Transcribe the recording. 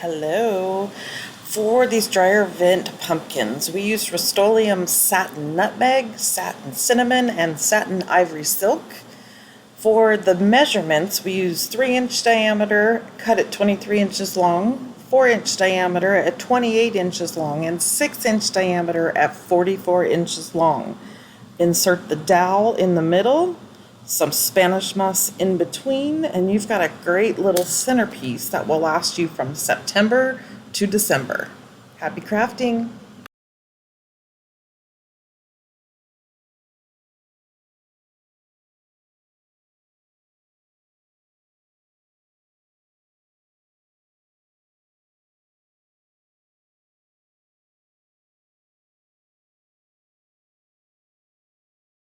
Hello. For these dryer vent pumpkins, we use Rust-Oleum satin nutmeg, satin cinnamon, and satin ivory silk. For the measurements, we use 3-inch diameter, cut at 23 inches long, 4-inch diameter at 28 inches long, and 6-inch diameter at 44 inches long. Insert the dowel in the middle, some Spanish moss in between, and you've got a great little centerpiece that will last you from September to December. Happy crafting!